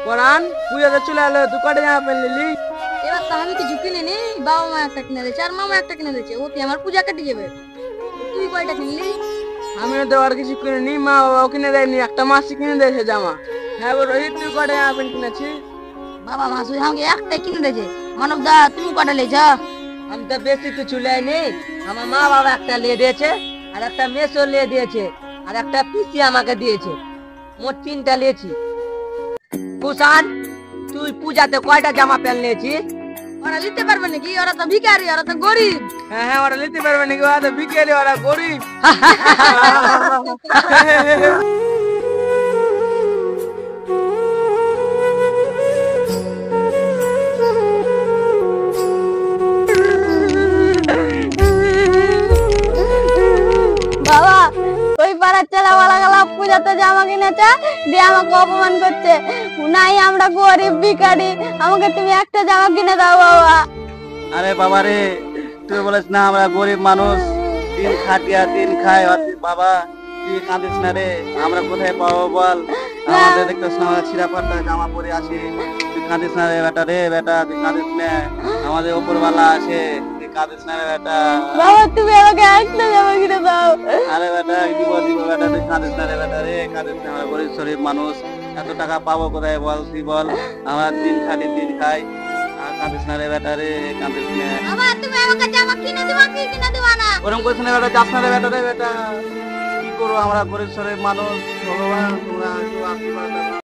পরান পূজাতে চলে এলো, তুই কটা জামা প্যান্ট নিলি? এবার তো আমি কিছু কিনে নি, বাবা মা একটা কিনে দিয়েছে আর মামা একটা কিনে দিয়েছে, ওতে আমার পূজা কেটে যাবে। তুই কয়টা কিনলি? আমিও তো আর কিছু কিনে নি, মা বাবাও কিনে দেয়নি, একটা মাসি কিনে দিয়েছে জামা। হ্যাঁ গো রোহিত, তুই কটা জামা প্যান্ট কিনেছিস? বাবা মা শুধু আমাকে একটাই কিনে দিয়েছে। মানব দা তুমি কটা লেছ? আমি তো বেশি কিছু লেনি। আমার মা বাবা একটা লিয়ে দিয়েছে, আর একটা মেসো লিয়ে দিয়েছে, আর একটা পিসি আমাকে দিয়েছে। মোট 3টা লিয়েছি। কুষাণ, তুই পূজাতে কয়টা জামা প্যান্ট নিয়েছিস? ওরা নিতে পারবে নাকি? ওরা তো ভিখারি, ওরা তো গরিব। হ্যাঁ হ্যাঁ, ওরা নিতে পারবে নাকি? ওরা তো ভিখারি, ওরা গরিব। বাবা, ওই পাড়ার ছেলেওয়ালা গেলা পূজাতে জামা কিনেছে, দিয়ে আমাকে অপমান করছে। নাই আমরা গরিব ভিখারি, আমাকে তুমি একটা জামা কিনে দাও বাবা। আরে বাবা রে, তুই বলিস না আমরা গরিব মানুষ, দিন খাটিয়া দিন খাই। বাবা তুই কাঁদিস না রে, আমরা কোথায় পাবো বল? আমাদের দেখতেছ না আমরা ছিঁড়া ফাটা জামা পরে আছি। তুই কাঁদিস না রে বেটা, রে বেটা তুই কাঁদিস না, আমাদের ওপরওয়ালা আছে, তুই কাঁদিস না রে বেটা। বাবা তুমি আমাকে একটা জামা কিনে দাও। আরে বেটা দিব দিব বেটা, তুই কাঁদিস না রে বেটা, রে কাঁদিস না, আমরা গরিব শরীফ মানুষ, এত টাকা পাবো কোথায় বল? তুই বল, আমরা দিন খাটি দিন খাই। আর কাঁদিস না রে বেটা, রে কাঁদিস না। বাবা তুমি আমাকে জামা কিনে দিবা কি কিনে দিবা না? ওরকম করিস না বেটা, যাস না রে বেটা, রে বেটা। কি করবো আমরা গরিব শরীফ মানুষ, ভগবান তোমরা একটু আশীর্বাদ দাও।